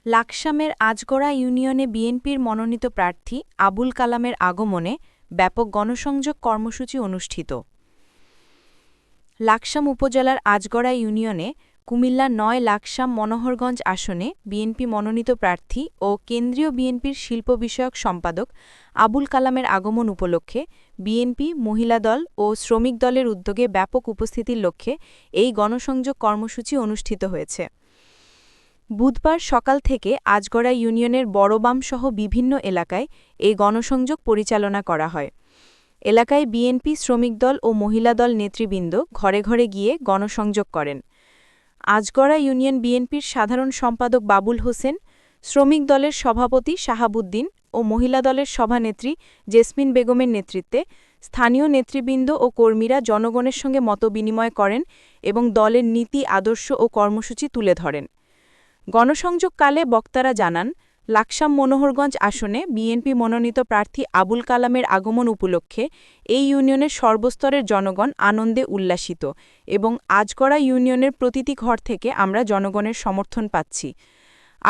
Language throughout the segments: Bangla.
লাকসামের আজগড়া ইউনিয়নে বিএনপির মনোনীত প্রার্থী আবুল কালামের আগমনে ব্যাপক গণসংযোগ কর্মসূচি অনুষ্ঠিত। লাকসাম উপজেলার আজগড়া ইউনিয়নে কুমিল্লা ৯ লাকসাম মনোহরগঞ্জ আসনে বিএনপি মনোনীত প্রার্থী ও কেন্দ্রীয় বিএনপির শিল্প বিষয়ক সম্পাদক আবুল কালামের আগমন উপলক্ষে বিএনপি, মহিলা দল ও শ্রমিক দলের উদ্যোগে ব্যাপক উপস্থিতির লক্ষ্যে এই গণসংযোগ কর্মসূচি অনুষ্ঠিত হয়েছে। বুধবার সকাল থেকে আজগড়া ইউনিয়নের বড়বামসহ বিভিন্ন এলাকায় এই গণসংযোগ পরিচালনা করা হয়। এলাকায় বিএনপি, শ্রমিক দল ও মহিলা দল নেতৃবৃন্দ ঘরে ঘরে গিয়ে গণসংযোগ করেন। আজগড়া ইউনিয়ন বিএনপির সাধারণ সম্পাদক বাবুল হোসেন, শ্রমিক দলের সভাপতি শাহাবুদ্দিন ও মহিলা দলের সভানেত্রী জেসমিন বেগমের নেতৃত্বে স্থানীয় নেতৃবৃন্দ ও কর্মীরা জনগণের সঙ্গে মতবিনিময় করেন এবং দলের নীতি, আদর্শ ও কর্মসূচি তুলে ধরেন। গণসংযোগকালে বক্তারা জানান, লাকসাম মনোহরগঞ্জ আসনে বিএনপি মনোনীত প্রার্থী আবুল কালামের আগমন উপলক্ষে এই ইউনিয়নের সর্বস্তরের জনগণ আনন্দে উল্লাসিত এবং আজগড়া ইউনিয়নের প্রতিটি ঘর থেকে আমরা জনগণের সমর্থন পাচ্ছি।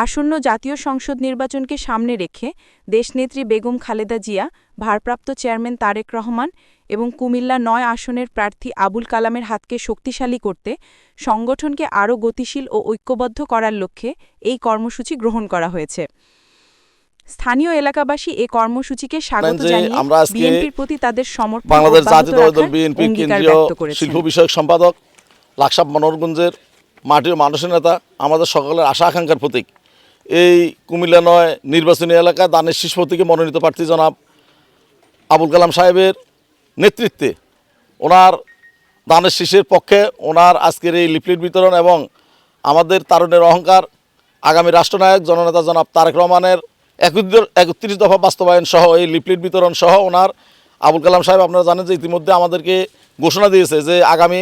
আসন্ন জাতীয় সংসদ নির্বাচনকে সামনে রেখে দেশনেত্রী বেগম খালেদা জিয়া, ভারপ্রাপ্ত চেয়ারম্যান তারেক রহমান এবং কুমিল্লা ৯ আসনের প্রার্থী আবুল কালামের হাতকে শক্তিশালী করতে সংগঠনকে আরও গতিশীল ও ঐক্যবদ্ধ করার লক্ষ্যে এই কর্মসূচি গ্রহণ করা হয়েছে। স্থানীয় এলাকাবাসী এই কর্মসূচিকে স্বাগত জানিয়ে বিএনপির প্রতি তাদের সমর্থন বাংলাদেশ জাতীয় দল বিএনপির কেন্দ্রীয় শিল্প বিষয়ক সম্পাদক, লাকসাম মনোহরগঞ্জের মাটি ও মানুষের নেতা, আমাদের সকলের আশা আকাঙ্ক্ষার প্রতীক এই কুমিল্লা ৯ নির্বাচনী এলাকা দানের শীষ প্রতীকে মনোনীত প্রার্থী জনাব আবুল কালাম সাহেবের নেতৃত্বে ওনার দানের শীষের পক্ষে ওনার আজকের এই লিফলেট বিতরণ এবং আমাদের তারুণের অহংকার আগামী রাষ্ট্রনায়ক জননেতা জনাব তারেক রহমানের ৩১ দফা বাস্তবায়ন সহ এই লিফলেট বিতরণ সহ ওনার আবুল কালাম সাহেব, আপনারা জানেন যে ইতিমধ্যে আমাদেরকে ঘোষণা দিয়েছে যে আগামী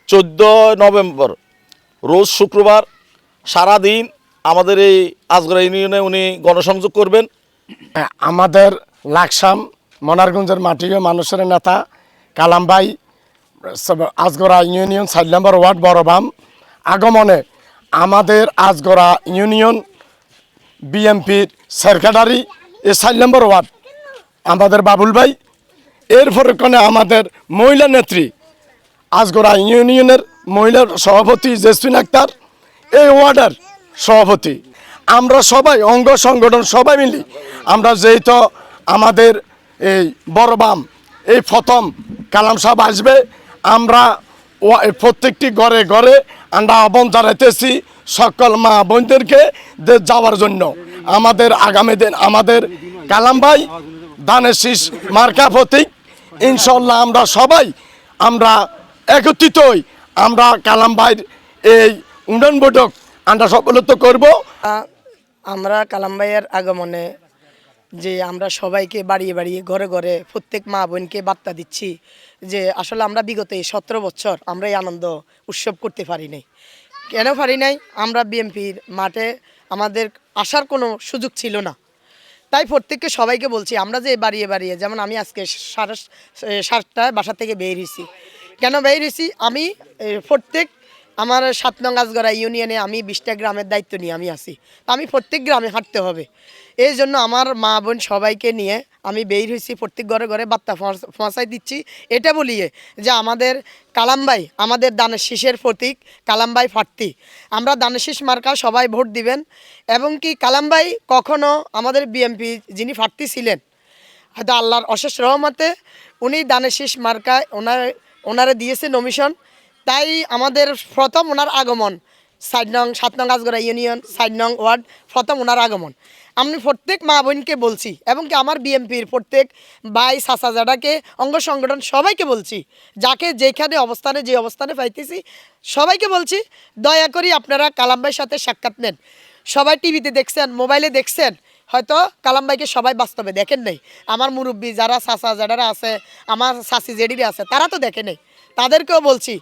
১৪ নভেম্বর রোজ শুক্রবার সারাদিন আমাদের এই আজগড়া ইউনিয়নে উনি গণসংযোগ করবেন। আমাদের লাকসাম মনোহরগঞ্জের মাটি ও মানুষের নেতা কালাম ভাই আজগড়া ইউনিয়ন ৪ নম্বর ওয়ার্ড বড়বাম আগমনে আমাদের আজগড়া ইউনিয়ন বিএনপির সেক্রেটারি ৪ নম্বর ওয়ার্ড আমাদের বাবুল ভাই, এরপরে আমাদের মহিলা নেত্রী আজগড়া ইউনিয়নের মহিলা সভাপতি জেসমিন আক্তার, এই ওয়ার্ডের সভাপতি, আমরা সবাই অঙ্গ সংগঠন সবাই মিলি আমরা যেহেতু আমাদের এই বড়বাম এই প্রথম কালাম সাহেব আসবে, আমরা প্রত্যেকটি ঘরে ঘরে আমরা আহ্বান জানাইতেছি সকল মা বোনদেরকে যাওয়ার জন্য। আমাদের আগামী দিন আমাদের কালাম ভাই দানের শীষ মার্কা প্রতীক, ইনশাল্লাহ আমরা সবাই আমরা একত্রিত হই, আমরা কালাম ভাইয়ের এই উন্নয়ন বৈঠক আমরা সফলতা করব। আমরা কালাম ভাইয়ের আগমনে যে আমরা সবাইকে বাড়িয়ে বাড়িয়ে ঘরে ঘরে প্রত্যেক মা বোনকে বার্তা দিচ্ছি যে আসলে আমরা বিগত এই ১৭ বছর আমরা এই আনন্দ উৎসব করতে পারি নাই। কেন পারি নাই? আমরা বিএনপির মাঠে আমাদের আসার কোনো সুযোগ ছিল না। তাই প্রত্যেককে সবাইকে বলছি আমরা যে বাড়িয়ে বাড়িয়ে, যেমন আমি আজকে 7টায় বাসা থেকে বের হয়েছি। কেন বের হয়েছি? আমি প্রত্যেক আমার ৭ নং আজগড়া ইউনিয়নে আমি ২০টা গ্রামের দায়িত্ব নিয়ে আমি আছি। তা আমি প্রত্যেক গ্রামে হাঁটতে হবে, এই জন্য আমার মা বোন সবাইকে নিয়ে আমি বের হয়েছি, প্রত্যেক ঘরে ঘরে বার্তা পৌঁছাই দিচ্ছি। এটা বলিয়ে যে আমাদের কালাম ভাই আমাদের দানের শীষের প্রতীক, কালাম ভাই প্রার্থী, আমরা দানের শীষ মার্কা সবাই ভোট দিবেন। এবং কি কালাম ভাই কখনো আমাদের বিএনপি যিনি প্রার্থী ছিলেন, হয়তো আল্লাহর অশেষ রহমতে উনি দানের শীষ মার্কায় ওনারে দিয়েছে নমিশন, তাই আমাদের প্রথম ওনার আগমন ৭ নং আজগড়া ইউনিয়ন ৪ নং ওয়ার্ড প্রথম ওনার আগমন। আমি প্রত্যেক মা বোনকে বলছি এবং কি আমার বিএনপির প্রত্যেক ভাই চাচা জাডাকে অঙ্গ সংগঠন সবাইকে বলছি, যাকে যেখানে অবস্থানে যে অবস্থানে পাইতেছি সবাইকে বলছি, দয়া করি আপনারা কালাম ভাইয়ের সাথে সাক্ষাৎ নেন। সবাই টিভিতে দেখছেন, মোবাইলে দেখছেন, হয়তো কালাম ভাইকে সবাই বাস্তবে দেখেন নাই। আমার মুরব্বী যারা চাচা জাডারা আছে, আমার চাচি জেডিরা আছে, তারা তো দেখে নেই, তাদেরকেও বলছি